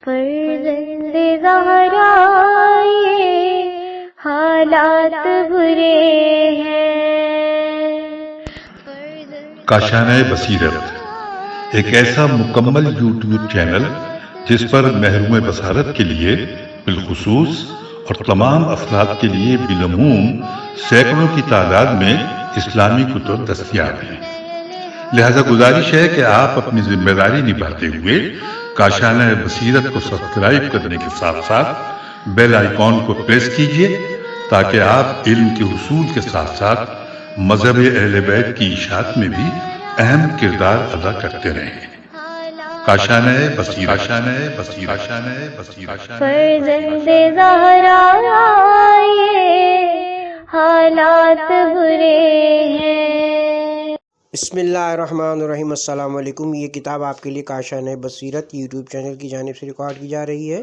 فرزند زہرا یہ حالات برے ہیں۔ کاشانہ بصیرت ایک ایسا مکمل یوٹیوب چینل جس پر محروم بصارت کے لیے بالخصوص اور تمام افراد کے لیے بالعموم سینکڑوں کی تعداد میں اسلامی کتب دستیاب ہیں۔ لہذا گزارش ہے کہ آپ اپنی ذمہ داری نبھاتے ہوئے کاشانہ بصیرت کو سبسکرائب کرنے کے ساتھ ساتھ بیل آئیکن کو پریس کیجیے تاکہ آپ علم کے حصول کے ساتھ ساتھ مذہب اہل بیت کی اشاعت میں بھی اہم کردار ادا کرتے رہیں۔ کاشانہ بصیرت۔ فرزند زہرا یہ حالات برے ہیں۔ بسم اللہ الرحمن الرحیم۔ السلام علیکم۔ یہ کتاب آپ کے لیے کاشانہ بصیرت یوٹیوب چینل کی جانب سے ریکارڈ کی جا رہی ہے۔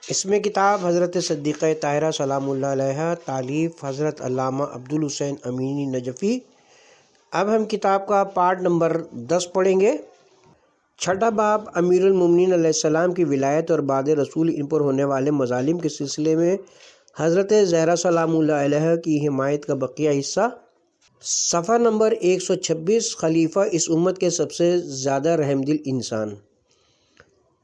اس میں کتاب حضرت صدیقہ طاہرہ سلام اللہ علیہا، تالیف حضرت علامہ عبدالحسین امینی نجفی۔ اب ہم کتاب کا پارٹ نمبر 10 پڑھیں گے۔ چھٹا باب امیر المومنین علیہ السلام کی ولایت اور بعد رسول ان پر ہونے والے مظالم کے سلسلے میں حضرت زہرا سلام اللہ علیہا کی حمایت کا بقیہ حصہ۔ صفحہ نمبر 126۔ خلیفہ اس امت کے سب سے زیادہ رحم دل انسان۔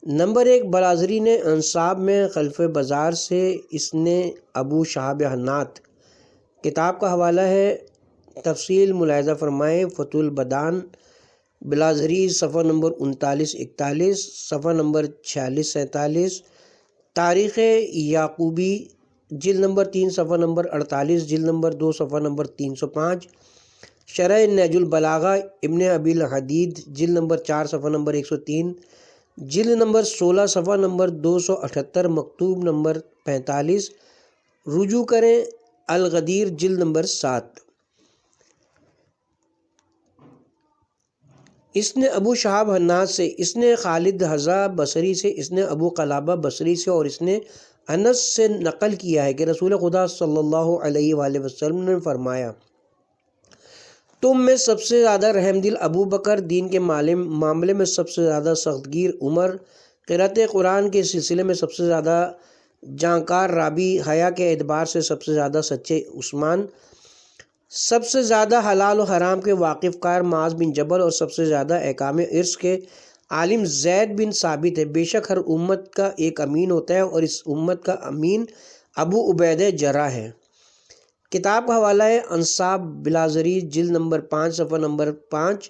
نمبر 1۔ بلازری نے انصاب میں خلف بازار سے اس نے ابو شہاب حنات۔ کتاب کا حوالہ ہے، تفصیل ملاحظہ فرمائیں۔ فتح البدان بلازری، صفحہ نمبر 39-41، صفحہ نمبر 46-47۔ تاریخ یعقوبی، جلد نمبر 3، صفحہ نمبر 48، جلد نمبر 2، صفحہ نمبر 305۔ شرح نہج البلاغہ ابن ابی الحدید، جلد نمبر 4، صفحہ نمبر 103، جلد نمبر 16، صفحہ نمبر 278، مکتوب نمبر 45۔ رجوع کریں الغدیر، جلد نمبر 7۔ اس نے ابو شہاب حنات سے، اس نے خالد حذا بصری سے، اس نے ابو قلابہ بصری سے اور اس نے انس سے نقل کیا ہے کہ رسول خدا صلی اللہ علیہ وآلہ وسلم نے فرمایا، تم میں سب سے زیادہ رحم دل ابو بکر، دین کے معاملے میں سب سے زیادہ سخت گیر عمر، قرأت قرآن کے سلسلے میں سب سے زیادہ جانکار رابی، حیا کے اعتبار سے سب سے زیادہ سچے عثمان، سب سے زیادہ حلال و حرام کے واقف کار معاذ بن جبل اور سب سے زیادہ احکام ارث کے عالم زید بن ثابت ہے۔ بے شک ہر امت کا ایک امین ہوتا ہے اور اس امت کا امین ابو عبیدہ جرح ہے۔ کتاب کا حوالہ ہے، انصاب بلازری، جلد نمبر 5، صفحہ نمبر 5،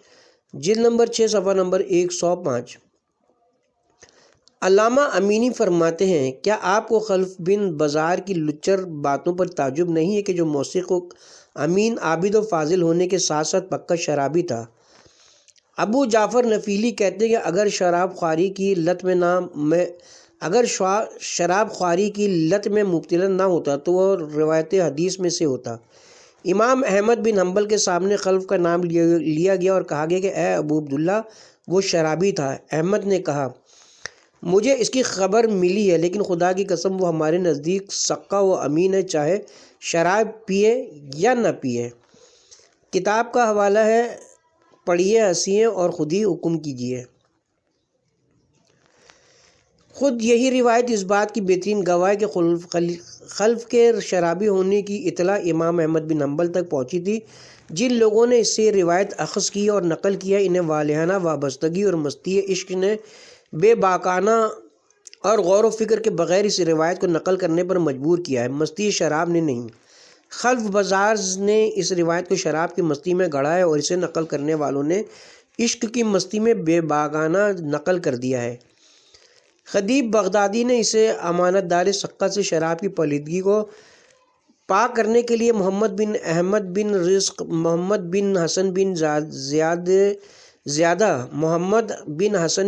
جلد نمبر 6، صفحہ نمبر 105۔ علامہ امینی فرماتے ہیں، کیا آپ کو خلف بن بزار کی لچر باتوں پر تعجب نہیں ہے کہ جو موثق و امین، عابد و فاضل ہونے کے ساتھ ساتھ پکا شرابی تھا؟ ابو جعفر نفیلی کہتے ہیں کہ اگر شراب خواری کی لت میں مبتلا نہ ہوتا تو وہ روایت حدیث میں سے ہوتا۔ امام احمد بن حنبل کے سامنے خلف کا نام لیا گیا اور کہا گیا کہ اے ابو عبداللہ، وہ شرابی تھا۔ احمد نے کہا، مجھے اس کی خبر ملی ہے، لیکن خدا کی قسم وہ ہمارے نزدیک سقہ و امین ہے، چاہے شراب پیے یا نہ پیے۔ کتاب کا حوالہ ہے، پڑھیے، ہنسیے اور خود ہی حکم کیجیے۔ خود یہی روایت اس بات کی بہترین گواہ ہے کہ خلف کے شرابی ہونے کی اطلاع امام احمد بن حنبل تک پہنچی تھی۔ جن لوگوں نے اس سے روایت اخذ کی اور نقل کیا، انہیں والہانہ وابستگی اور مستی عشق نے بے باکانہ اور غور و فکر کے بغیر اس روایت کو نقل کرنے پر مجبور کیا ہے، مستی شراب نے نہیں۔ خلف بزار نے اس روایت کو شراب کی مستی میں گڑھا ہے اور اسے نقل کرنے والوں نے عشق کی مستی میں بے باکانہ نقل کر دیا ہے۔ خطیب بغدادی نے اسے امانت دار سقہ سے شراب کی پلیدگی کو پاک کرنے کے لیے محمد بن احمد بن رزق، محمد بن حسن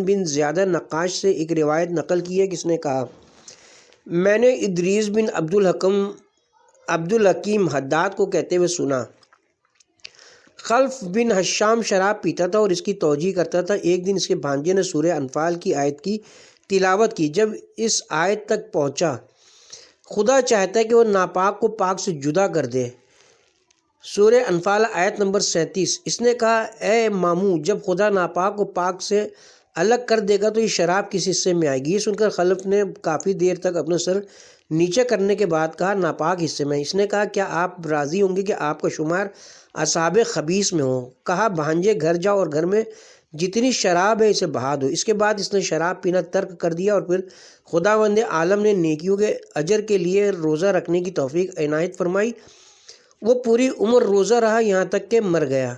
بن زیادہ نقاش سے ایک روایت نقل کی ہے، کس نے کہا، میں نے ادریس بن عبدالحکیم حداد کو کہتے ہوئے سنا، خلف بن حشام شراب پیتا تھا اور اس کی توجیہ کرتا تھا۔ ایک دن اس کے بھانجے نے سورہ انفال کی آیت کی تلاوت کی۔ جب اس آیت تک پہنچا، خدا چاہتا ہے کہ وہ ناپاک کو پاک سے جدا کر دے، سورہ انفال آیت نمبر 37۔ اس نے کہا، اے ماموں، جب خدا ناپاک کو پاک سے الگ کر دے گا تو یہ شراب کس حصے میں آئے گی؟ یہ سن کر خلف نے کافی دیر تک اپنا سر نیچے کرنے کے بعد کہا ناپاک حصے میں۔ اس نے کہا کیا آپ راضی ہوں گے کہ آپ کا شمار اصحاب خبیث میں ہو؟ کہا بھانجے گھر جاؤ اور گھر میں جتنی شراب ہے اسے بہا دو۔ اس کے بعد اس نے شراب پینا ترک کر دیا اور پھر خداوند عالم نے نیکیوں کے اجر کے لیے روزہ رکھنے کی توفیق عنایت فرمائی۔ وہ پوری عمر روزہ رہا یہاں تک کہ مر گیا۔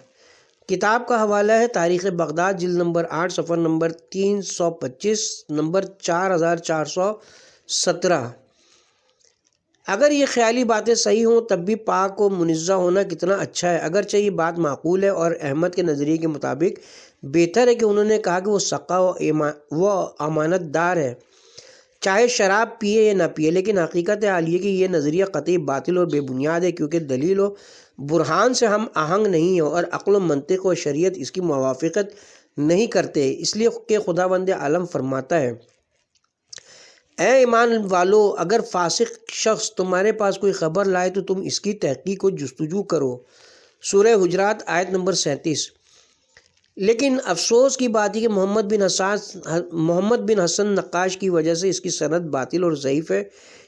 کتاب کا حوالہ ہے تاریخ بغداد جلد نمبر 8 صفحہ نمبر 325 نمبر 4417۔ اگر یہ خیالی باتیں صحیح ہوں تب بھی پاک و منزہ ہونا کتنا اچھا ہے۔ اگرچہ یہ بات معقول ہے اور احمد کے نظریے کے مطابق بہتر ہے کہ انہوں نے کہا کہ وہ سقا و امانت دار ہے چاہے شراب پیے یا نہ پیے، لیکن حقیقت حال یہ کہ یہ نظریہ قطعی باطل اور بے بنیاد ہے، کیونکہ دلیل و برہان سے ہم آہنگ نہیں ہے اور عقل و منطق و شریعت اس کی موافقت نہیں کرتے، اس لیے کہ خداوند عالم فرماتا ہے اے ایمان والو اگر فاسق شخص تمہارے پاس کوئی خبر لائے تو تم اس کی تحقیق و جستجو کرو۔ سورہ حجرات آیت نمبر 37۔ لیکن افسوس کی بات ہے کہ محمد بن حسن نقاش کی وجہ سے اس کی سند باطل اور ضعیف ہے،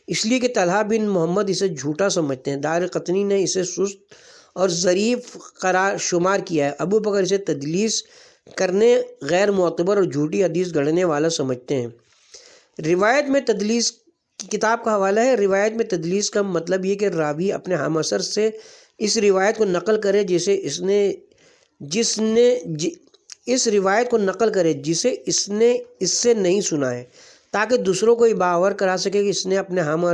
اس لیے کہ طلحہ بن محمد اسے جھوٹا سمجھتے ہیں۔ دار قطنی نے اسے سست اور ضعیف قرار شمار کیا ہے۔ ابو بکر اسے تدلیس کرنے، غیر معتبر اور جھوٹی حدیث گڑھنے والا سمجھتے ہیں۔ روایت میں تدلیس کی کتاب کا حوالہ ہے۔ روایت میں تدلیس کا مطلب یہ کہ راوی اپنے ہم عصر سے اس روایت کو نقل کرے جسے اس نے اس سے نہیں سنا ہے، تاکہ دوسروں کو یہ باور کرا سکے کہ اس نے اپنے ہم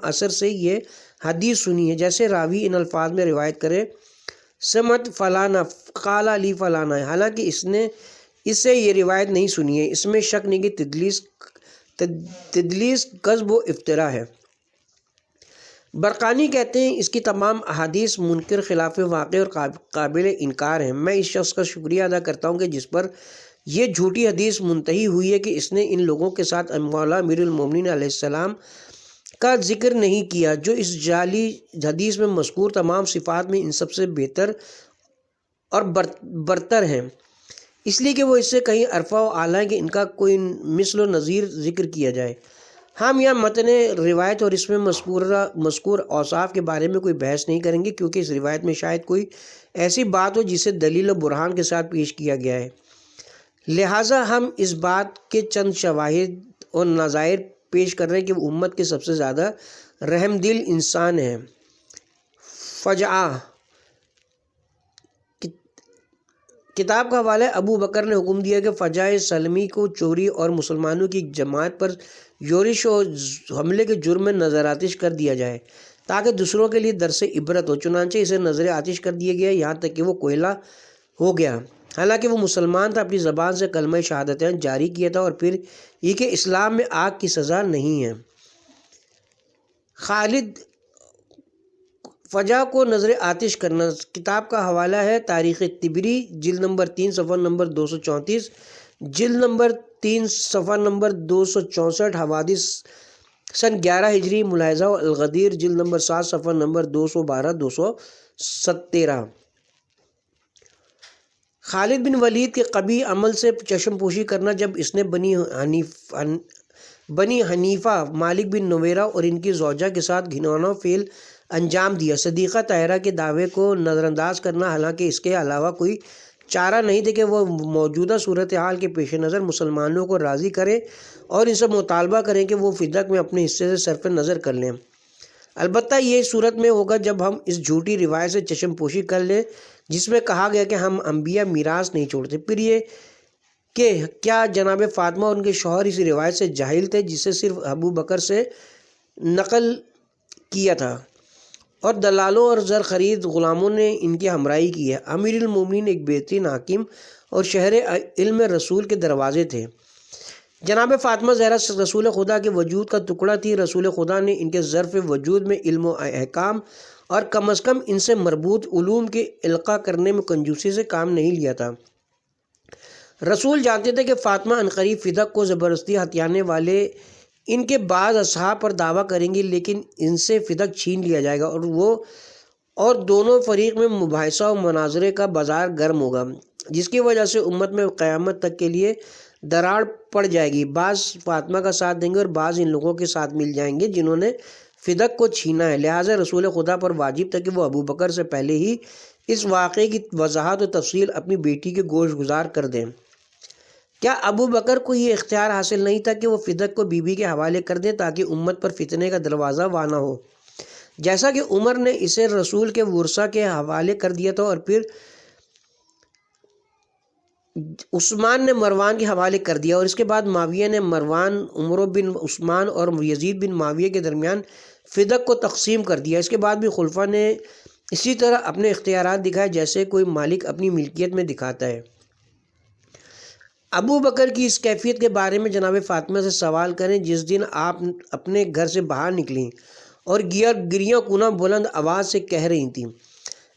عصر سے یہ حدیث سنی ہے۔ جیسے راوی ان الفاظ میں روایت کرے سمت فلانا قال علی فلانا، حالانکہ اس سے یہ روایت نہیں سنی ہے۔ اس میں شک نہیں کہ تدلیس کذب و افترا ہے۔ برقانی کہتے ہیں اس کی تمام احادیث منکر، خلاف واقع اور قابل انکار ہیں۔ میں اس شخص کا شکریہ ادا کرتا ہوں کہ جس پر یہ جھوٹی حدیث منتہی ہوئی ہے کہ اس نے ان لوگوں کے ساتھ مولا امیر المومنین علیہ السلام کا ذکر نہیں کیا جو اس جعلی حدیث میں مذکور تمام صفات میں ان سب سے بہتر اور برتر ہیں، اس لیے کہ وہ اس سے کہیں ارفع و اعلیٰ کہ ان کا کوئی مثل و نظیر ذکر کیا جائے۔ ہم یہاں متن روایت اور اس میں مذکور اوصاف کے بارے میں کوئی بحث نہیں کریں گے، کیونکہ اس روایت میں شاید کوئی ایسی بات ہو جسے دلیل و برہان کے ساتھ پیش کیا گیا ہے، لہٰذا ہم اس بات کے چند شواہد اور نظائر پیش کر رہے ہیں کہ وہ امت کے سب سے زیادہ رحم دل انسان ہیں۔ فجعہ کتاب کا حوالہ ہے۔ ابو بکر نے حکم دیا کہ فجائے سلمی کو چوری اور مسلمانوں کی ایک جماعت پر یورش و حملے کے جرم میں نظر آتش کر دیا جائے تاکہ دوسروں کے لیے درس عبرت ہو، چنانچہ اسے نظر آتش کر دیا گیا یہاں تک کہ وہ کوئلہ ہو گیا۔ حالانکہ وہ مسلمان تھا، اپنی زبان سے کلمہ شہادتین جاری کیا تھا اور پھر یہ کہ اسلام میں آگ کی سزا نہیں ہے۔ خالد فجا کو نظر آتش کرنا کتاب کا حوالہ ہے تاریخ طبری جلد نمبر 3 صفحہ نمبر 234، جلد نمبر 3 صفحہ نمبر 264، حوادث سن 11 ہجری، ملاحظہ الغدیر جلد نمبر 7 صفحہ نمبر 212-217۔ خالد بن ولید کے قبیح عمل سے چشم پوشی کرنا جب اس نے بنی حنیفہ مالک بن نویرہ اور ان کی زوجہ کے ساتھ گھناؤنا فعل انجام دیا۔ صدیقہ طاہرہ کے دعوے کو نظر انداز کرنا، حالانکہ اس کے علاوہ کوئی چارہ نہیں تھا کہ وہ موجودہ صورتحال کے پیش نظر مسلمانوں کو راضی کریں اور ان سے مطالبہ کریں کہ وہ فدق میں اپنے حصے سے صرف نظر کر لیں۔ البتہ یہ صورت میں ہوگا جب ہم اس جھوٹی روایت سے چشم پوشی کر لیں جس میں کہا گیا کہ ہم انبیاء میراث نہیں چھوڑتے۔ پھر یہ کہ کیا جناب فاطمہ اور ان کے شوہر اس روایت سے جاہل تھے جسے صرف ابو بکر سے نقل کیا تھا اور دلالوں اور زر خرید غلاموں نے ان کی ہمراہی کی ہے؟ امیر المومنین ایک بہترین حاکم اور شہر علم رسول کے دروازے تھے۔ جناب فاطمہ زہرا رسول خدا کے وجود کا ٹکڑا تھی۔ رسول خدا نے ان کے ظرف وجود میں علم و احکام اور کم از کم ان سے مربوط علوم کے القاء کرنے میں کنجوسی سے کام نہیں لیا تھا۔ رسول جانتے تھے کہ فاطمہ عنقریب فدق کو زبردستی ہتھیانے والے ان کے بعض اصحاب پر دعویٰ کریں گی، لیکن ان سے فدق چھین لیا جائے گا اور دونوں فریق میں مباحثہ و مناظرے کا بازار گرم ہوگا، جس کی وجہ سے امت میں قیامت تک کے لیے دراڑ پڑ جائے گی، بعض فاطمہ کا ساتھ دیں گے اور بعض ان لوگوں کے ساتھ مل جائیں گے جنہوں نے فدق کو چھینا ہے۔ لہٰذا رسول خدا پر واجب تھا کہ وہ ابو بکر سے پہلے ہی اس واقعے کی وضاحت و تفصیل اپنی بیٹی کے گوش گزار کر دیں۔ کیا ابو بکر کو یہ اختیار حاصل نہیں تھا کہ وہ فدق کو بی بی کے حوالے کر دیں تاکہ امت پر فتنے کا دروازہ وا نہ ہو، جیسا کہ عمر نے اسے رسول کے ورثہ کے حوالے کر دیا تھا اور پھر عثمان نے مروان کے حوالے کر دیا، اور اس کے بعد معاویہ نے مروان، عمر بن عثمان اور یزید بن معاویہ کے درمیان فدق کو تقسیم کر دیا۔ اس کے بعد بھی خلفاء نے اسی طرح اپنے اختیارات دکھائے جیسے کوئی مالک اپنی ملکیت میں دکھاتا ہے۔ ابو بکر کی اس کیفیت کے بارے میں جناب فاطمہ سے سوال کریں جس دن آپ اپنے گھر سے باہر نکلیں اور گریاں کناں بلند آواز سے کہہ رہی تھیں،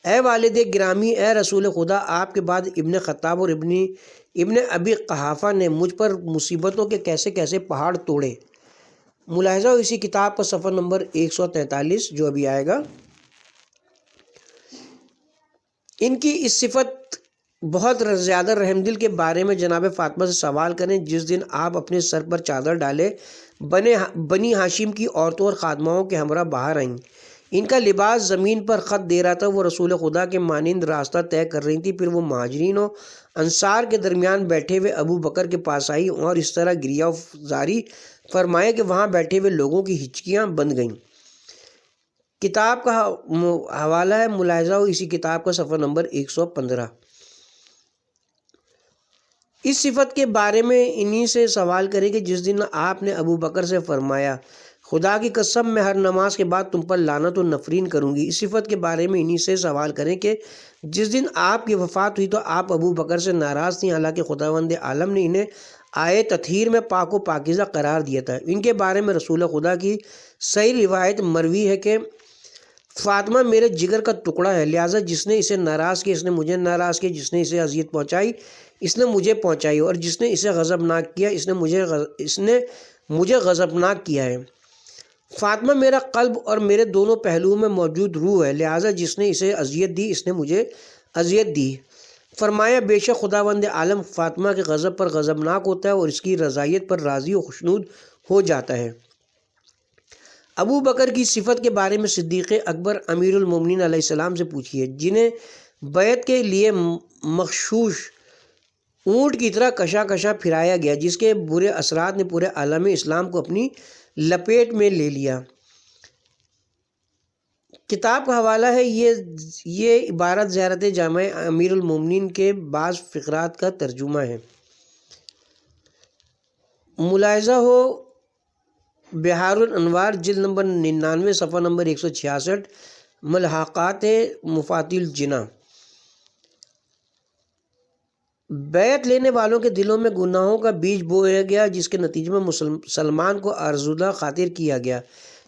اے والد گرامی، اے رسول خدا، آپ کے بعد ابن خطاب اور ابن ابی قحافہ نے مجھ پر مصیبتوں کے کیسے کیسے پہاڑ توڑے۔ ملاحظہ ہو اسی کتاب کا صفحہ نمبر 143 جو ابھی آئے گا۔ ان کی اس صفت بہت زیادہ رحم دل کے بارے میں جناب فاطمہ سے سوال کریں جس دن آپ اپنے سر پر چادر ڈالے بنی ہاشم کی عورتوں اور خادماؤں کے ہمراہ باہر آئیں۔ ان کا لباس زمین پر خط دے رہا تھا، وہ رسول خدا کے مانند راستہ طے کر رہی تھی۔ پھر وہ مہاجرین و انصار کے درمیان بیٹھے ہوئے ابو بکر کے پاس آئی اور اس طرح گریہ زاری فرمایا کہ وہاں بیٹھے ہوئے لوگوں کی ہچکیاں بند گئیں۔ کتاب کا حوالہ ہے، ملاحظہ ہو اسی کتاب کا صفحہ نمبر 115۔ اس صفت کے بارے میں انہی سے سوال کریں کہ جس دن آپ نے ابو بکر سے فرمایا، خدا کی قسم میں ہر نماز کے بعد تم پر لعنت و نفرین کروں گی۔ اس صفت کے بارے میں انہی سے سوال کریں کہ جس دن آپ کی وفات ہوئی تو آپ ابو بکر سے ناراض تھیں، حالانکہ خداوند عالم نے انہیں آئے تطہیر میں پاک و پاکیزہ قرار دیا تھا۔ ان کے بارے میں رسول خدا کی صحیح روایت مروی ہے کہ فاطمہ میرے جگر کا ٹکڑا ہے، لہٰذا جس نے اسے ناراض کیا اس نے مجھے ناراض کیا، جس نے اسے اذیت پہنچائی اس نے مجھے پہنچائی، اور جس نے اسے غضبناک کیا اس نے مجھے غضبناک کیا ہے۔ فاطمہ میرا قلب اور میرے دونوں پہلوؤں میں موجود روح ہے، لہٰذا جس نے اسے اذیت دی اس نے مجھے اذیت دی۔ فرمایا بے شک خداوند عالم فاطمہ کے غضب پر غضبناک ہوتا ہے اور اس کی رضایت پر راضی و خوشنود ہو جاتا ہے۔ ابو بکر کی صفت کے بارے میں صدیق اکبر امیر المومنین علیہ السلام سے پوچھیے، جنہیں بیعت کے لیے مغشوش اونٹ کی طرح کشا کشا پھرایا گیا، جس کے برے اثرات نے پورے عالم اسلام کو اپنی لپیٹ میں لے لیا۔ کتاب کا حوالہ ہے، یہ عبارت زیارت جامع امیر المومنین کے بعض فقرات کا ترجمہ ہے۔ ملاحظہ ہو بحار الانوار جلد نمبر 99 صفحہ نمبر 166، ملحقات مفاتیح الجناح۔ بیعت لینے والوں کے دلوں میں گناہوں کا بیج بویا گیا، جس کے نتیجے میں سلمان کو آرزودہ خاطر کیا گیا،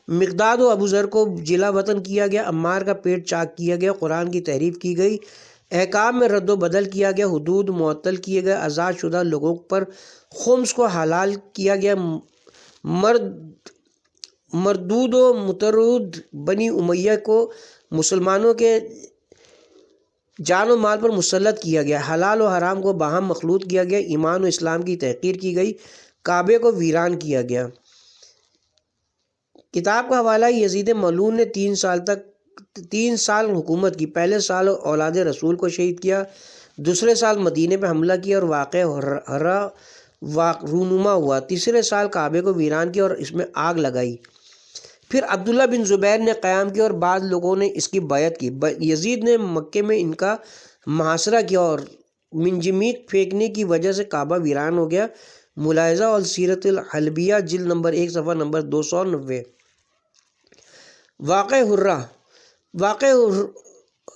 مقداد و ابو ذر کو جلا وطن کیا گیا، عمار کا پیٹ چاک کیا گیا، قرآن کی تحریف کی گئی، احکام میں رد و بدل کیا گیا، حدود معطل کیے گئے، آزاد شدہ لوگوں پر خمس کو حلال کیا گیا، مردود و مترود بنی امیہ کو مسلمانوں کے جان و مال پر مسلط کیا گیا، حلال و حرام کو باہم مخلوط کیا گیا، ایمان و اسلام کی تحقیر کی گئی، کعبے کو ویران کیا گیا۔ کتاب کا حوالہ یزید ملعون نے 3 سال حکومت کی۔ پہلے سال اولاد رسول کو شہید کیا، دوسرے سال مدینے پہ حملہ کیا اور واقع ہرا رونما ہوا، تیسرے سال کعبے کو ویران کیا اور اس میں آگ لگائی۔ پھر عبداللہ بن زبیر نے قیام کیا اور بعض لوگوں نے اس کی بیعت کی۔ یزید نے مکے میں ان کا محاصرہ کیا اور منجمید پھینکنے کی وجہ سے کعبہ ویران ہو گیا۔ ملاحظہ اور سیرت الحلبیہ جلد نمبر 1 صفحہ نمبر 290۔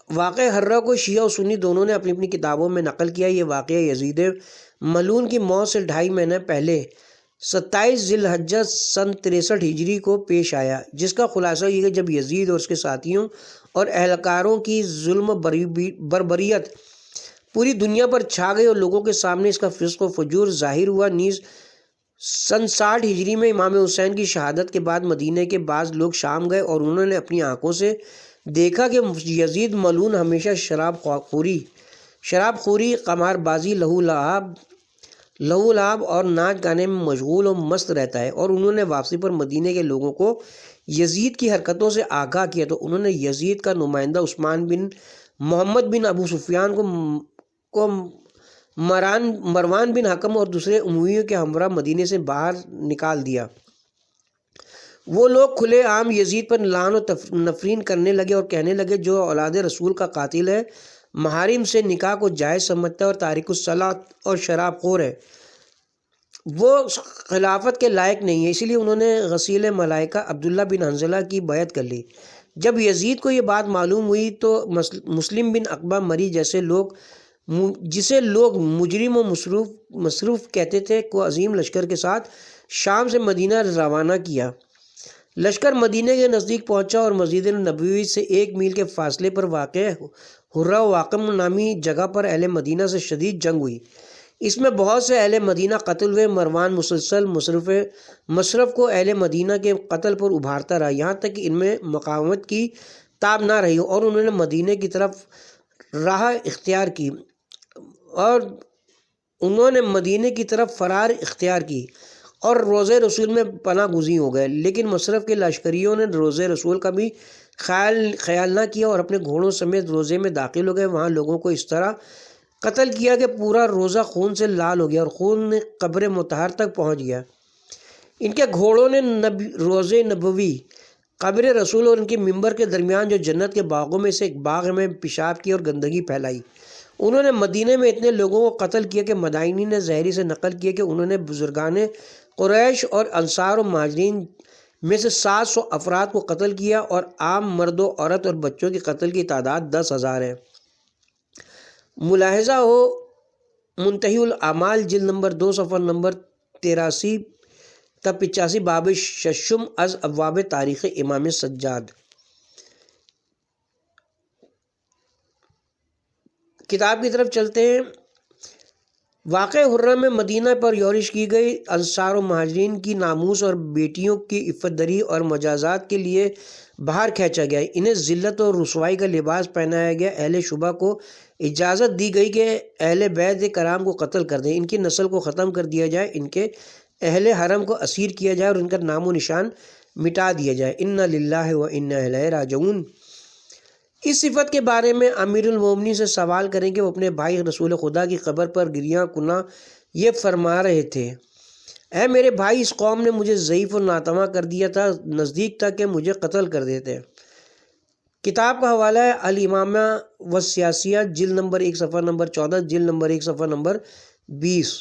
واقع ہرہ کو شیعہ و سنی دونوں نے اپنی کتابوں میں نقل کیا۔ یہ واقعہ یزید ملعون کی موت سے 2.5 مہینے پہلے 27 ذی الحجہ سن 63 ہجری کو پیش آیا، جس کا خلاصہ یہ کہ جب یزید اور اس کے ساتھیوں اور اہلکاروں کی ظلم و بربریت پوری دنیا پر چھا گئی اور لوگوں کے سامنے اس کا فسق و فجور ظاہر ہوا، نیز سن 60 ہجری میں امام حسین کی شہادت کے بعد مدینہ کے بعض لوگ شام گئے اور انہوں نے اپنی آنکھوں سے دیکھا کہ یزید ملعون ہمیشہ شراب خوری، قمار بازی، لہو لعب اور ناچ گانے میں مشغول و مست رہتا ہے۔ اور انہوں نے واپسی پر مدینے کے لوگوں کو یزید کی حرکتوں سے آگاہ کیا تو انہوں نے یزید کا نمائندہ عثمان بن محمد بن ابو سفیان کو مروان بن حکم اور دوسرے امویوں کے ہمراہ مدینے سے باہر نکال دیا۔ وہ لوگ کھلے عام یزید پر لعن و نفرین کرنے لگے اور کہنے لگے جو اولاد رسول کا قاتل ہے، محارم سے نکاح کو جائز سمجھتا ہے اور تارک الصلاۃ اور شراب خور ہے، وہ خلافت کے لائق نہیں ہے۔ اسی لیے انہوں نے غسیل ملائکہ عبداللہ بن حنظلہ کی بیعت کر لی۔ جب یزید کو یہ بات معلوم ہوئی تو مسلم بن عقبہ مری جسے لوگ مجرم و مصروف کہتے تھے کو عظیم لشکر کے ساتھ شام سے مدینہ روانہ کیا۔ لشکر مدینہ کے نزدیک پہنچا اور مسجد نبوی سے 1 میل کے فاصلے پر واقع حرہ واقم نامی جگہ پر اہل مدینہ سے شدید جنگ ہوئی۔ اس میں بہت سے اہل مدینہ قتل ہوئے۔ مروان مسلسل مصرف کو اہل مدینہ کے قتل پر ابھارتا رہا، یہاں تک کہ ان میں مقاومت کی تاب نہ رہی اور انہوں نے مدینہ کی طرف فرار اختیار کی اور روضہ رسول میں پناہ گزین ہو گئے۔ لیکن مصرف کے لشکریوں نے روضہ رسول کا بھی خیال نہ کیا اور اپنے گھوڑوں سمیت روضے میں داخل ہو گئے۔ وہاں لوگوں کو اس طرح قتل کیا کہ پورا روضہ خون سے لال ہو گیا اور خون قبر مطہر تک پہنچ گیا۔ ان کے گھوڑوں نے روضہ نبوی، قبر رسول اور ان کے ممبر کے درمیان جو جنت کے باغوں میں سے ایک باغ میں پیشاب کی اور گندگی پھیلائی۔ انہوں نے مدینے میں اتنے لوگوں کو قتل کیا کہ مدائنی نے زہری سے نقل کیا کہ انہوں نے بزرگان قریش اور انصار و مہاجرین میں سے 700 افراد کو قتل کیا اور عام مرد و عورت اور بچوں کی قتل کی تعداد 10,000 ہے۔ ملاحظہ ہو منتہی الاعمال جلد نمبر 2 صفحہ نمبر 83 تا 85 باب ششم از ابواب تاریخ امام سجاد۔ کتاب کی طرف چلتے ہیں۔ واقع حرہ میں مدینہ پر یورش کی گئی انصار و مہاجرین کی ناموس اور بیٹیوں کی عفت دری اور مجازات کے لیے باہر کھینچا گیا۔ انہیں ذلت اور رسوائی کا لباس پہنایا گیا۔ اہل شبہ کو اجازت دی گئی کہ اہل بیت کرام کو قتل کر دیں، ان کی نسل کو ختم کر دیا جائے، ان کے اہل حرم کو اسیر کیا جائے اور ان کا نام و نشان مٹا دیا جائے۔ انا للہ و انا الیہ راجعون۔ اس صفت کے بارے میں امیر المومنین سے سوال کریں کہ وہ اپنے بھائی رسول خدا کی قبر پر گریاں کناں یہ فرما رہے تھے، اے میرے بھائی، اس قوم نے مجھے ضعیف و ناتواں کر دیا تھا، نزدیک تھا کہ مجھے قتل کر دیتے۔ کتاب کا حوالہ ہے الامامہ والسیاسیہ جلد نمبر 1 صفحہ نمبر 14، جلد نمبر 1 صفحہ نمبر 20۔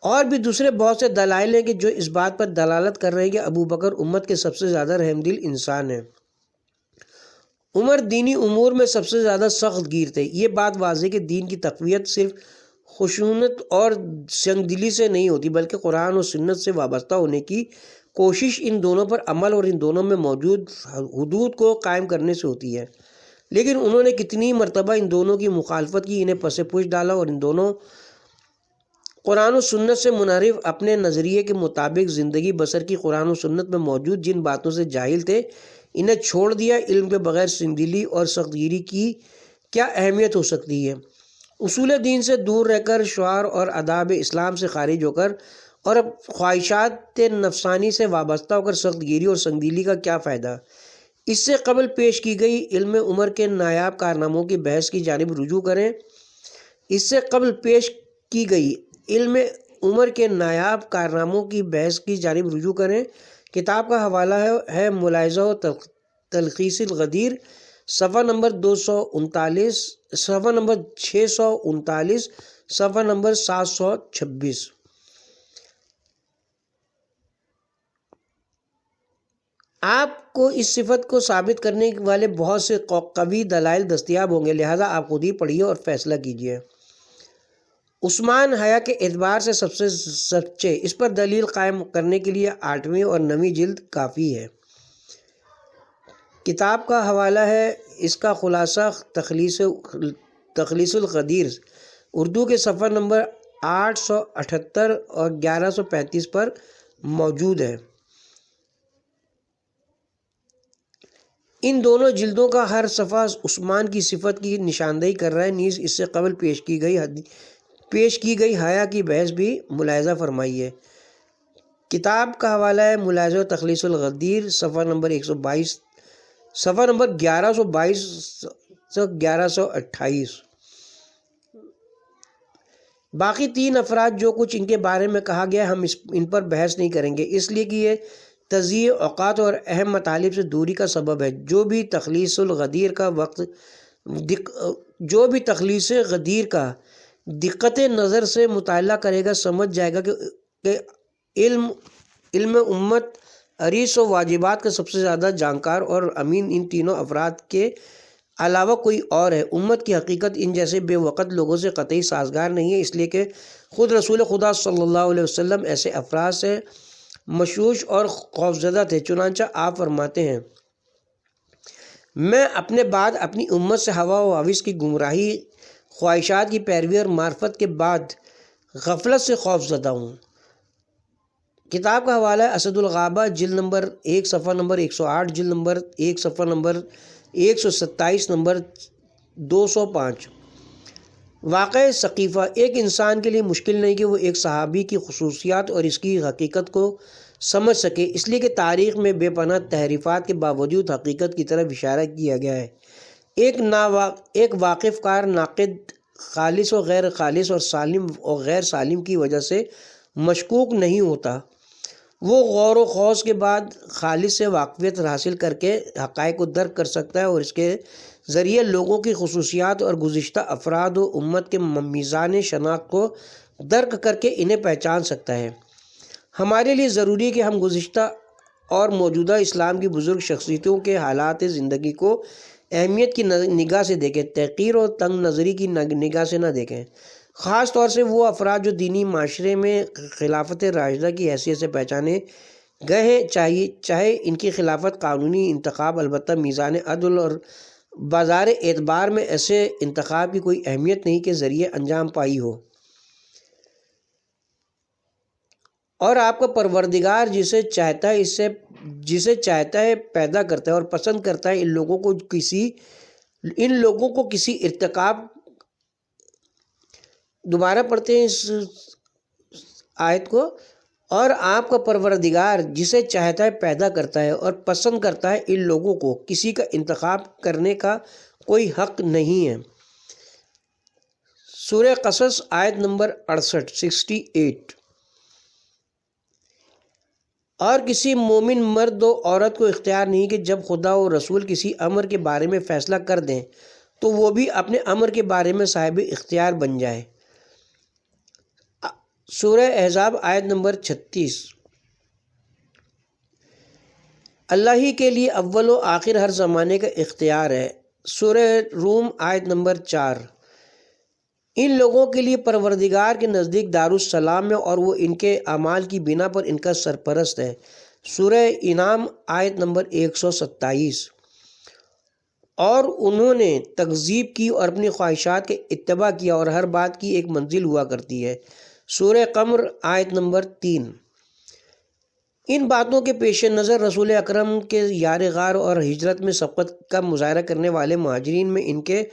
اور بھی دوسرے بہت سے دلائل ہیں کہ جو اس بات پر دلالت کر رہے ہیں کہ ابو بکر امت کے سب سے زیادہ رحم دل انسان ہیں۔ عمر دینی امور میں سب سے زیادہ سخت گیر تھے۔ یہ بات واضح کہ دین کی تقویت صرف خشونت اور سنگ دلی سے نہیں ہوتی بلکہ قرآن و سنت سے وابستہ ہونے کی کوشش، ان دونوں پر عمل اور ان دونوں میں موجود حدود کو قائم کرنے سے ہوتی ہے۔ لیکن انہوں نے کتنی مرتبہ ان دونوں کی مخالفت کی، انہیں پس پش ڈالا اور ان دونوں قرآن و سنت سے منحرف اپنے نظریے کے مطابق زندگی بسر کی۔ قرآن و سنت میں موجود جن باتوں سے جاہل تھے انہیں چھوڑ دیا۔ علم کے بغیر سنگدلی اور سخت گیری کی کیا اہمیت ہو سکتی ہے؟ اصول دین سے دور رہ کر، شعار اور آداب اسلام سے خارج ہو کر اور خواہشات نفسانی سے وابستہ ہو کر سخت گیری اور سنگدلی کا کیا فائدہ؟ اس سے قبل پیش کی گئی علم عمر کے نایاب کارناموں کی بحث کی جانب رجوع کریں۔ اس سے قبل پیش کی گئی علم عمر کے نایاب کارناموں کی بحث کی جانب رجوع کریں۔ کتاب کا حوالہ ہے ملاحظہ و تلخیص الغدیر صفحہ نمبر 239، صفحہ نمبر 639، صفحہ نمبر 726۔ آپ کو اس صفت کو ثابت کرنے والے بہت سے قوی دلائل دستیاب ہوں گے، لہذا آپ خود ہی پڑھیے اور فیصلہ کیجیے۔ عثمان حیا کے اعتبار سے سب سے سچے، اس پر دلیل قائم کرنے کے لیے 8ویں اور 9ویں جلد کافی ہے۔ کتاب کا حوالہ ہے، اس کا خلاصہ تخلیص القدیر اردو کے صفحہ نمبر 878 اور 1135 پر موجود ہے۔ ان دونوں جلدوں کا ہر صفحہ عثمان کی صفت کی نشاندہی کر رہا ہے، نیز اس سے قبل پیش کی گئی پیش کی گئی حیا کی بحث بھی ملاحظہ فرمائیے۔ کتاب کا حوالہ ہے ملاحظہ و تخلیص الغدیر، صفحہ نمبر 122، صفحہ نمبر 1122 سے 1128۔ باقی 3 افراد جو کچھ ان کے بارے میں کہا گیا ہم ان پر بحث نہیں کریں گے، اس لیے کہ یہ تضییع اوقات اور اہم مطالب سے دوری کا سبب ہے۔ جو بھی تخلیص غدیر کا دقت نظر سے مطالعہ کرے گا سمجھ جائے گا کہ علم امت عریض و واجبات کا سب سے زیادہ جانکار اور امین ان تینوں افراد کے علاوہ کوئی اور ہے۔ امت کی حقیقت ان جیسے بے وقت لوگوں سے قطعی سازگار نہیں ہے، اس لیے کہ خود رسول خدا صلی اللہ علیہ وسلم ایسے افراد سے مشوش اور خوفزدہ تھے۔ چنانچہ آپ فرماتے ہیں، میں اپنے بعد اپنی امت سے ہوا و ہوس کی گمراہی، خواہشات کی پیروی اور معرفت کے بعد غفلت سے خوفزدہ ہوں۔ کتاب کا حوالہ ہے اسد الغابہ، جلد نمبر 1 صفحہ نمبر 108، جلد نمبر 1 صفحہ نمبر 127 نمبر 205۔ واقعہ ثقیفہ ایک انسان کے لیے مشکل نہیں کہ وہ ایک صحابی کی خصوصیات اور اس کی حقیقت کو سمجھ سکے، اس لیے کہ تاریخ میں بے پناہ تحریفات کے باوجود حقیقت کی طرف اشارہ کیا گیا ہے۔ ایک واقف کار ناقد خالص و غیر خالص اور سالم و غیر سالم کی وجہ سے مشکوک نہیں ہوتا، وہ غور و خوض کے بعد خالص سے واقفیت حاصل کر کے حقائق کو درک کر سکتا ہے اور اس کے ذریعے لوگوں کی خصوصیات اور گزشتہ افراد و امت کے میزان شناخت کو درک کر کے انہیں پہچان سکتا ہے۔ ہمارے لیے ضروری ہے کہ ہم گزشتہ اور موجودہ اسلام کی بزرگ شخصیتوں کے حالات زندگی کو اہمیت کی نگاہ سے دیکھیں، تحقیر اور تنگ نظری کی نگاہ سے نہ دیکھیں۔ خاص طور سے وہ افراد جو دینی معاشرے میں خلافت راشدہ کی حیثیت سے پہچانے گئے ہیں، چاہے ان کی خلافت قانونی انتخاب، البتہ میزان عدل اور بازار اعتبار میں ایسے انتخاب کی کوئی اہمیت نہیں کہ ذریعے انجام پائی ہو۔ اور آپ کا پروردگار جسے چاہتا ہے پیدا کرتا ہے اور پسند کرتا ہے ان لوگوں کو کسی ارتکاب، دوبارہ پڑھتے ہیں اس آیت کو، اور آپ کا پروردگار جسے چاہتا ہے پیدا کرتا ہے اور پسند کرتا ہے ان لوگوں کو کسی کا انتخاب کرنے کا کوئی حق نہیں ہے۔ سورہ قصص آیت نمبر 68۔ اور کسی مومن مرد و عورت کو اختیار نہیں کہ جب خدا و رسول کسی امر کے بارے میں فیصلہ کر دیں تو وہ بھی اپنے امر کے بارے میں صاحب اختیار بن جائے۔ سورہ احزاب آیت نمبر 36۔ اللہ ہی کے لیے اول و آخر ہر زمانے کا اختیار ہے۔ سورہ روم آیت نمبر 4۔ ان لوگوں کے لیے پروردگار کے نزدیک دارالسلام ہے اور وہ ان کے اعمال کی بنا پر ان کا سرپرست ہے۔ سورہ انعام آیت نمبر 127۔ اور انہوں نے تکذیب کی اور اپنی خواہشات کے اتباع کیا اور ہر بات کی ایک منزل ہوا کرتی ہے۔ سورہ قمر آیت نمبر 3۔ ان باتوں کے پیش نظر رسول اکرم کے یار غار اور ہجرت میں سبقت کا مظاہرہ کرنے والے مہاجرین میں ان کے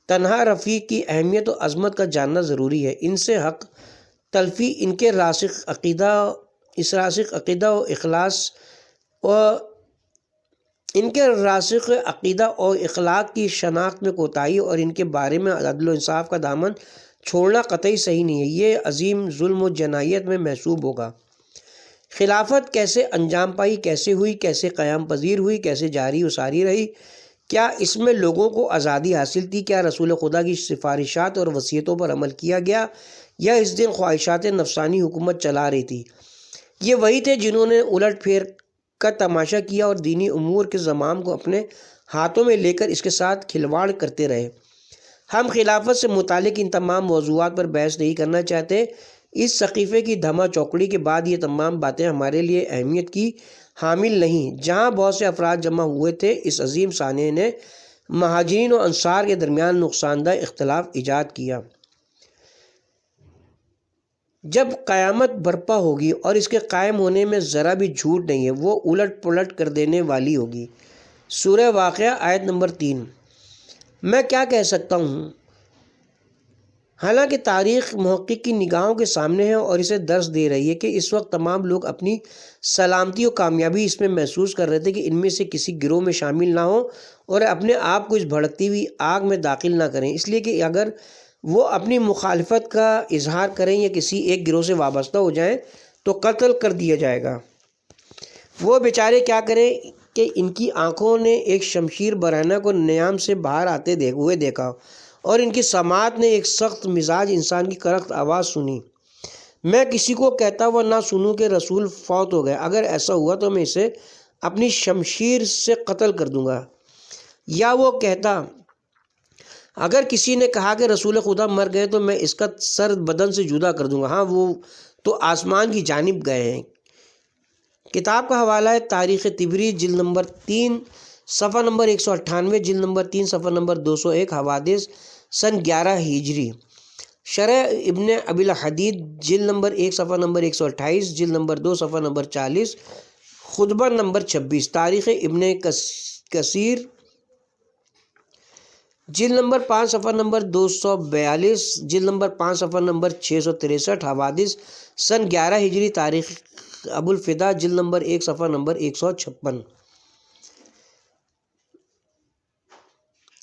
تنہا رفیق کی اہمیت و عظمت کا جاننا ضروری ہے۔ ان سے حق تلفی ان کے راسخ عقیدہ و اخلاق کی شناخت میں کوتاہی اور ان کے بارے میں عدل و انصاف کا دامن چھوڑنا قطعی صحیح نہیں ہے، یہ عظیم ظلم و جنایت میں محسوب ہوگا۔ خلافت کیسے انجام پائی، کیسے ہوئی، کیسے قیام پذیر ہوئی، کیسے جاری و ساری رہی، کیا اس میں لوگوں کو آزادی حاصل تھی، کیا رسول خدا کی سفارشات اور وصیتوں پر عمل کیا گیا، یا اس دن خواہشات نفسانی حکومت چلا رہی تھی؟ یہ وہی تھے جنہوں نے الٹ پھیر کا تماشا کیا اور دینی امور کے زمام کو اپنے ہاتھوں میں لے کر اس کے ساتھ کھلواڑ کرتے رہے۔ ہم خلافت سے متعلق ان تمام موضوعات پر بحث نہیں کرنا چاہتے۔ اس سقیفے کی دھما چوکڑی کے بعد یہ تمام باتیں ہمارے لیے اہمیت کی حامل نہیں۔ جہاں بہت سے افراد جمع ہوئے تھے، اس عظیم سانحے نے مہاجرین و انصار کے درمیان نقصان دہ اختلاف ایجاد کیا۔ جب قیامت برپا ہوگی اور اس کے قائم ہونے میں ذرا بھی جھوٹ نہیں ہے، وہ الٹ پلٹ کر دینے والی ہوگی۔ سورہ واقعہ آیت نمبر 3۔ میں کیا کہہ سکتا ہوں؟ حالانکہ تاریخ محقق کی نگاہوں کے سامنے ہے اور اسے درس دے رہی ہے کہ اس وقت تمام لوگ اپنی سلامتی و کامیابی اس میں محسوس کر رہے تھے کہ ان میں سے کسی گروہ میں شامل نہ ہوں اور اپنے آپ کو اس بھڑکتی ہوئی آگ میں داخل نہ کریں، اس لیے کہ اگر وہ اپنی مخالفت کا اظہار کریں یا کسی ایک گروہ سے وابستہ ہو جائیں تو قتل کر دیا جائے گا۔ وہ بیچارے کیا کریں کہ ان کی آنکھوں نے ایک شمشیر برہنہ کو نیام سے باہر آتے ہوئے دیکھا اور ان کی سماعت نے ایک سخت مزاج انسان کی کرخت آواز سنی، میں کسی کو کہتا ہوا نہ سنوں کہ رسول فوت ہو گئے، اگر ایسا ہوا تو میں اسے اپنی شمشیر سے قتل کر دوں گا۔ یا وہ کہتا، اگر کسی نے کہا کہ رسول خدا مر گئے تو میں اس کا سر بدن سے جدا کر دوں گا، ہاں وہ تو آسمان کی جانب گئے ہیں۔ کتاب کا حوالہ ہے تاریخ طبری جلد نمبر 3 صفحہ نمبر 198، جلد نمبر 3 صفحہ نمبر 201، حوادث سن 11 ہجری، شرح ابن ابی الحدید جلد نمبر 1 صفحہ نمبر 128، جلد نمبر 2 صفحہ نمبر 40، خطبہ نمبر 26، تاریخ ابن کثیر جلد نمبر 5 صفحہ نمبر 242، جلد نمبر 5 صفحہ نمبر 663، حوادث سن 11 ہجری، تاریخ ابو الفدا جلد نمبر 1 صفحہ نمبر 156۔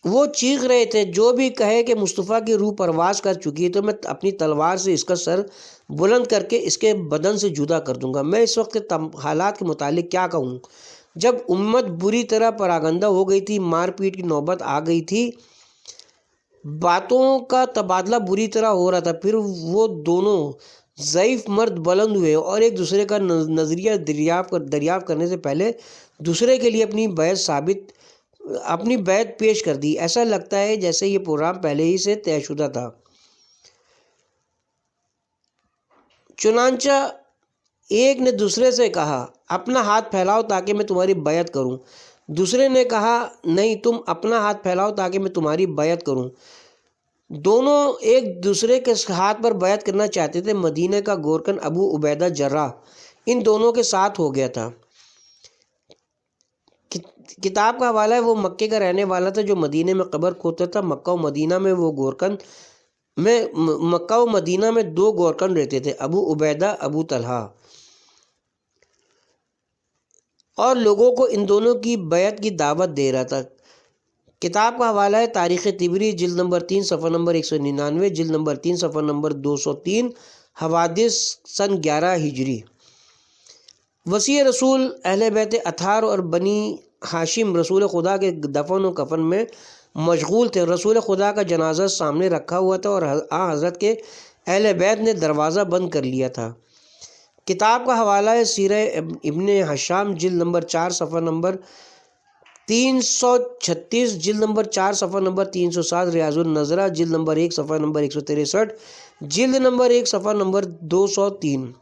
وہ چیخ رہے تھے، جو بھی کہے کہ مصطفیٰ کی روح پرواز کر چکی ہے تو میں اپنی تلوار سے اس کا سر بلند کر کے اس کے بدن سے جدا کر دوں گا۔ میں اس وقت کے حالات کے متعلق کیا کہوں؟ جب امت بری طرح پراگندہ ہو گئی تھی، مار پیٹ کی نوبت آ گئی تھی، باتوں کا تبادلہ بری طرح ہو رہا تھا، پھر وہ دونوں ضعیف مرد بلند ہوئے اور ایک دوسرے کا نظریہ دریافت کرنے سے پہلے دوسرے کے لیے اپنی بیعت پیش کر دی۔ ایسا لگتا ہے جیسے یہ پروگرام پہلے ہی سے طے شدہ تھا۔ چنانچہ ایک نے دوسرے سے کہا، اپنا ہاتھ پھیلاؤ تاکہ میں تمہاری بیعت کروں۔ دوسرے نے کہا، نہیں، تم اپنا ہاتھ پھیلاؤ تاکہ میں تمہاری بیعت کروں۔ دونوں ایک دوسرے کے ہاتھ پر بیعت کرنا چاہتے تھے۔ مدینہ کا گورکن ابو عبیدہ جراح ان دونوں کے ساتھ ہو گیا تھا۔ کتاب کا حوالہ ہے وہ مکے کا رہنے والا تھا جو مدینہ میں قبر کھودتا تھا۔ مکہ و مدینہ میں 2 گورکن رہتے تھے، ابو عبیدہ، ابو طلحہ، اور لوگوں کو ان دونوں کی بیعت کی دعوت دے رہا تھا۔ کتاب کا حوالہ ہے تاریخ طبری جلد نمبر 3 صفحہ نمبر 199، جلد نمبر 3 صفحہ نمبر 203، حوادث سن 11 ہجری۔ وسیع رسول اہل بیت اطہار اور بنی ہاشم رسول خدا کے دفن و کفن میں مشغول تھے۔ رسول خدا کا جنازہ سامنے رکھا ہوا تھا اور حضرت کے اہل بیت نے دروازہ بند کر لیا تھا۔ کتاب کا حوالہ ہے سیرہ ابن ہشام جلد نمبر 4 صفحہ نمبر 336، جلد نمبر 4 صفحہ نمبر 307، ریاض النظرہ جلد نمبر 1 صفحہ نمبر 163، جلد نمبر 1 صفحہ نمبر 203۔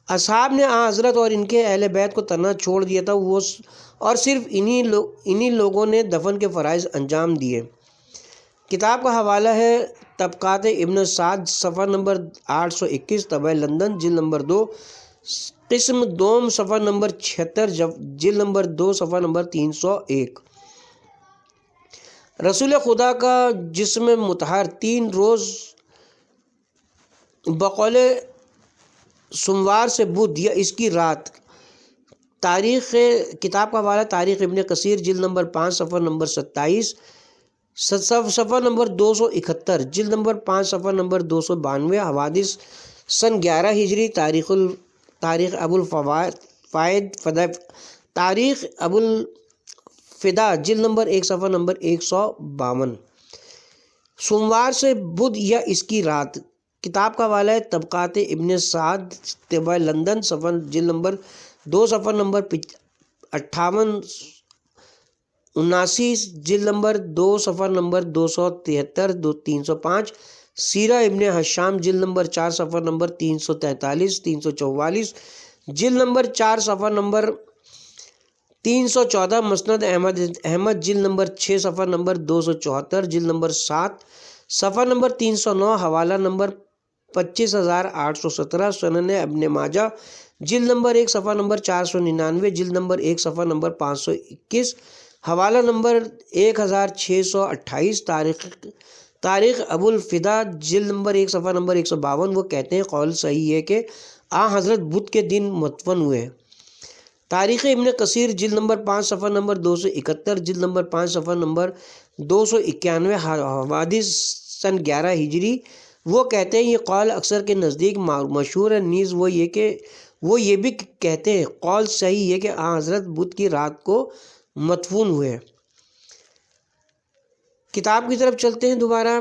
اصحاب نے حضرت اور ان کے اہل بیت کو تنہا چھوڑ دیا تھا اور صرف انہی لوگوں نے دفن کے فرائض انجام دیے۔ کتاب کا حوالہ ہے طبقات ابن سعد صفحہ نمبر 821، طبع لندن جلد نمبر 2 قسم دوم صفحہ نمبر 76، جلد نمبر 2 صفحہ نمبر 301۔ رسول خدا کا جسم مطہر 3 روز بقول سوموار سے بدھ یا اس کی رات۔ تاریخ کتاب کا حوالہ تاریخ ابن کثیر جلد نمبر 5 صفحہ نمبر 27، صفحہ نمبر 271، جلد نمبر 5 صفحہ نمبر 292، حوادث سن 11 ہجری، تاریخ ابو الفدا جلد نمبر 1 صفحہ نمبر 152۔ سوموار سے بدھ یا اس کی رات۔ کتاب کا حوالہ ہے طبقات ابن سعد طبع لندن صفحہ جلد نمبر 2 صفحہ نمبر 5879، جلد نمبر 2 صفحہ نمبر 273 305، سیرہ ابن ہشام جلد نمبر 4 صفحہ نمبر 343 344، جلد نمبر 4 صفحہ نمبر 314، مسند احمد جلد نمبر 6 صفحہ نمبر 274، جلد نمبر 7 صفحہ نمبر 309، حوالہ نمبر 25817، سنن ابن ماجہ جلد نمبر 1 صفحہ نمبر 499، جلد نمبر 1 صفحہ نمبر 521، حوالہ نمبر 1628، تاریخ ابو الفدا جلد نمبر 1 صفحہ نمبر 152 وہ کہتے ہیں قول صحیح ہے کہ آن حضرت بدھ کے دن مدفن ہوئے۔ تاریخ ابن کثیر جلد نمبر 5 صفحہ نمبر 271، جلد نمبر 5 صفحہ نمبر 291، حوادث سن 11 ہجری وہ کہتے ہیں یہ قول اکثر کے نزدیک مشہور ہے، نیز وہ یہ بھی کہتے ہیں قول صحیح ہے کہ آن حضرت بدھ کی رات کو مدفون ہوئے۔ کتاب کی طرف چلتے ہیں دوبارہ۔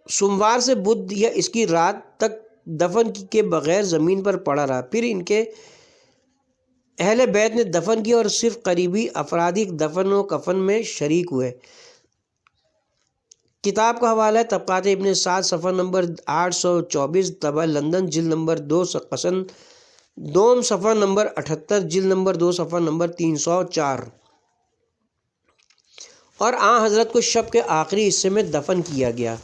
سوموار سے بدھ یا اس کی رات تک دفن کے بغیر زمین پر پڑا رہا، پھر ان کے اہل بیت نے دفن کیا اور صرف قریبی افرادی دفن و کفن میں شریک ہوئے۔ کتاب کا حوالہ ہے طبقات ابن سعد صفحہ نمبر 824، طبع لندن جلد نمبر 2 قسم دوم صفحہ نمبر 78، جلد نمبر 2 صفحہ نمبر 304۔ اور آن حضرت کو شب کے آخری حصے میں دفن کیا گیا۔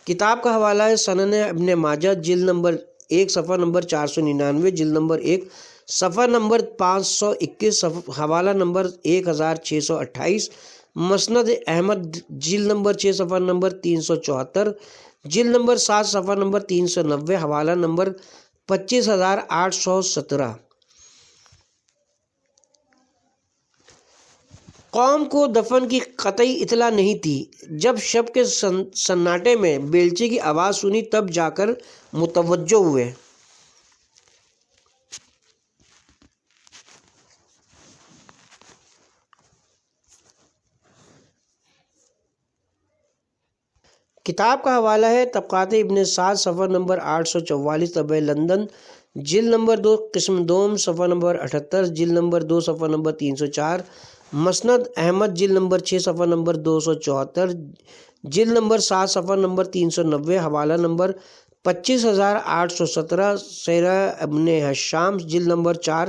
کتاب کا حوالہ ہے سنن ابن ماجہ جلد نمبر 1 صفحہ نمبر 499، جلد نمبر 1 صفحہ نمبر 521، حوالہ نمبر 1628، مسند احمد جلد نمبر 6 صفحہ نمبر 374، جلد نمبر 7 صفحہ نمبر 390، حوالہ نمبر 25817۔ قوم کو دفن کی قطعی اطلاع نہیں تھی، جب شب کے سناٹے میں بیلچے کی آواز سنی تب جا کر متوجہ ہوئے۔ کتاب کا حوالہ ہے طبقات ابن سعد صفحہ نمبر 844، طبع لندن جلد نمبر 2 قسم دوم صفحہ نمبر 78، جلد نمبر 2 صفحہ نمبر 304، مسند احمد جلد نمبر 6 صفحہ نمبر 274، جلد نمبر 7 صفحہ نمبر 390، حوالہ نمبر 25817، سیرہ ابن حشام جلد نمبر 4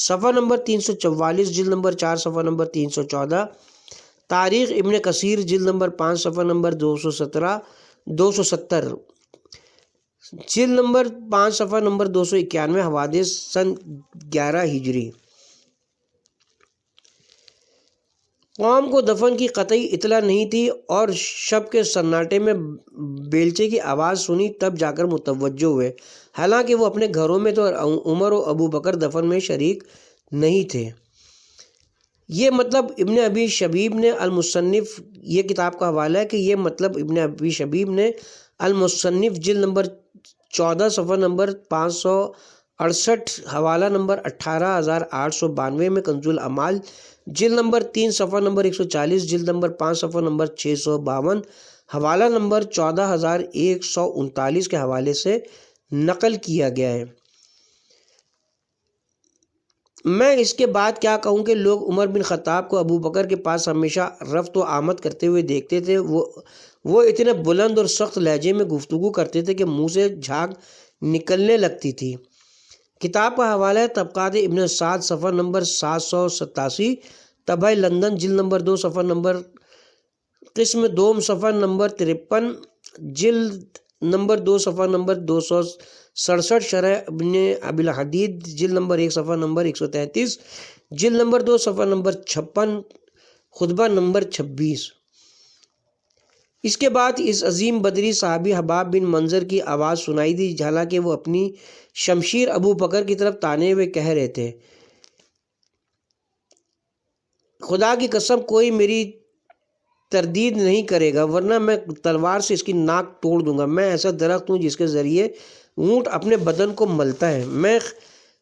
صفحہ نمبر 344، جلد نمبر 4 صفحہ نمبر 314، تاریخ ابن کثیر جلد نمبر 5 صفحہ نمبر 270، جلد نمبر 5 صفحہ نمبر 291، حوادث سن 11 ہجری۔ قوم کو دفن کی قطعی اطلاع نہیں تھی اور شب کے سناٹے میں بیلچے کی آواز سنی تب جا کر متوجہ ہوئے، حالانکہ وہ اپنے گھروں میں تو عمر و ابو بکر دفن میں شریک نہیں تھے۔ یہ مطلب ابن ابی شبیب نے المصنف، یہ کتاب کا حوالہ ہے کہ یہ مطلب ابن ابی شبیب نے المصنف جلد نمبر 14 صفحہ نمبر 568، حوالہ نمبر 18892 میں کنز الاعمال جلد نمبر 3 صفحہ نمبر 140، جلد نمبر 5 صفحہ نمبر 652، حوالہ نمبر 14139 کے حوالے سے نقل کیا گیا ہے۔ میں اس کے بعد کیا کہوں کہ لوگ عمر بن خطاب کو ابو بکر کے پاس ہمیشہ رفت و آمد کرتے ہوئے دیکھتے تھے۔ وہ اتنے بلند اور سخت لہجے میں گفتگو کرتے تھے کہ منہ سے جھاگ نکلنے لگتی تھی۔ کتاب کا حوالہ ہے طبقات ابن سعد صفحہ نمبر 787، طبع لندن جلد نمبر 2 صفحہ نمبر قسم دوم صفحہ نمبر 53، جلد نمبر 2 صفحہ نمبر 267، شرح ابن ابی الحدید جلد نمبر 1 صفحہ نمبر 133، جلد نمبر 2 صفحہ نمبر 56، خطبہ نمبر 26۔ اس کے بعد اس عظیم بدری صحابی حباب بن منظر کی آواز سنائی دی، حالانکہ وہ اپنی شمشیر ابو بکر کی طرف تانے ہوئے کہہ رہے تھے، خدا کی قسم کوئی میری تردید نہیں کرے گا ورنہ میں تلوار سے اس کی ناک توڑ دوں گا۔ میں ایسا درخت ہوں جس کے ذریعے اونٹ اپنے بدن کو ملتا ہے۔ میں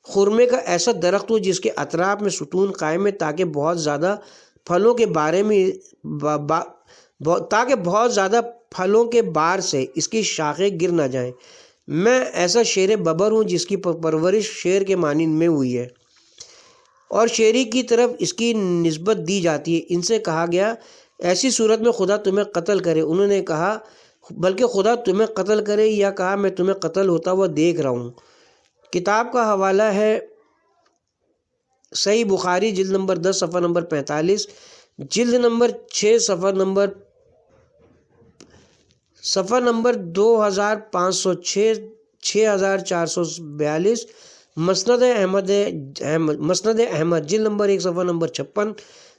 خرمے کا ایسا درخت ہوں جس کے اطراف میں ستون قائم ہے تاکہ بہت زیادہ پھلوں کے بار سے اس کی شاخیں گر نہ جائیں۔ میں ایسا شیر ببر ہوں جس کی پرورش شیر کے مانند میں ہوئی ہے اور شیری کی طرف اس کی نسبت دی جاتی ہے۔ ان سے کہا گیا ایسی صورت میں خدا تمہیں قتل کرے۔ انہوں نے کہا بلکہ خدا تمہیں قتل کرے، یا کہا میں تمہیں قتل ہوتا ہوا دیکھ رہا ہوں۔ کتاب کا حوالہ ہے صحیح بخاری جلد نمبر 10 صفحہ نمبر 45، جلد نمبر 6 صفحہ نمبر 2506، 6442، مسند احمد جلد نمبر 1 صفحہ نمبر 56،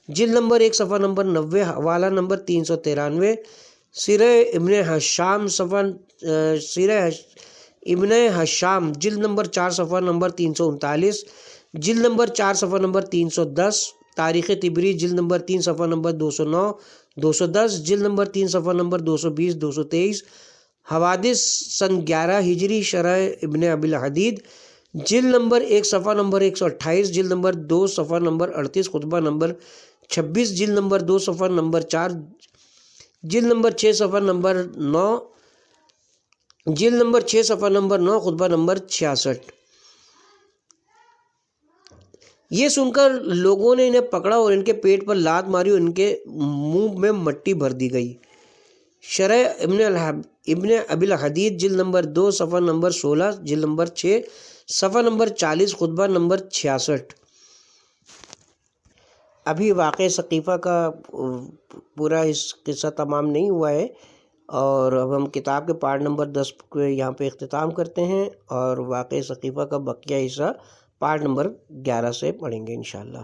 جلد نمبر 1 صفحہ نمبر 90، حوالہ نمبر 393، سیرہ ابن حشام سیرہ ابن حشام جلد نمبر 4 صفحہ نمبر 339، جلد نمبر 4 صفحہ نمبر 310، تاریخ طبری جلد نمبر 3 صفحہ نمبر 209 210، جلد نمبر 3 صفحہ نمبر 220 223، حوادث سن 11 ہجری شرح ابن ابی الحدید جلد نمبر 1 صفحہ نمبر 128، جلد نمبر 2 صفحہ نمبر 38، خطبہ نمبر 26، جلد نمبر 2 صفحہ نمبر 4، جلد نمبر 6 صفحہ نمبر 9، جلد نمبر 6 صفحہ نمبر 9، خطبہ نمبر 66۔ یہ سن کر لوگوں نے انہیں پکڑا اور ان کے پیٹ پر لات ماری اور ان کے منہ میں مٹی بھر دی گئی۔ شرح ابن ابی الحدید جلد نمبر 2 صفحہ نمبر 16، جلد نمبر 6 صفحہ نمبر 40، خطبہ نمبر 66۔ ابھی واقع ثقیفہ کا پورا اس قصہ تمام نہیں ہوا ہے، اور اب ہم کتاب کے پارٹ نمبر 10 کو یہاں پہ اختتام کرتے ہیں، اور واقع ثقیفہ کا بقیہ حصہ پارٹ نمبر 11 سے پڑھیں گے انشاءاللہ۔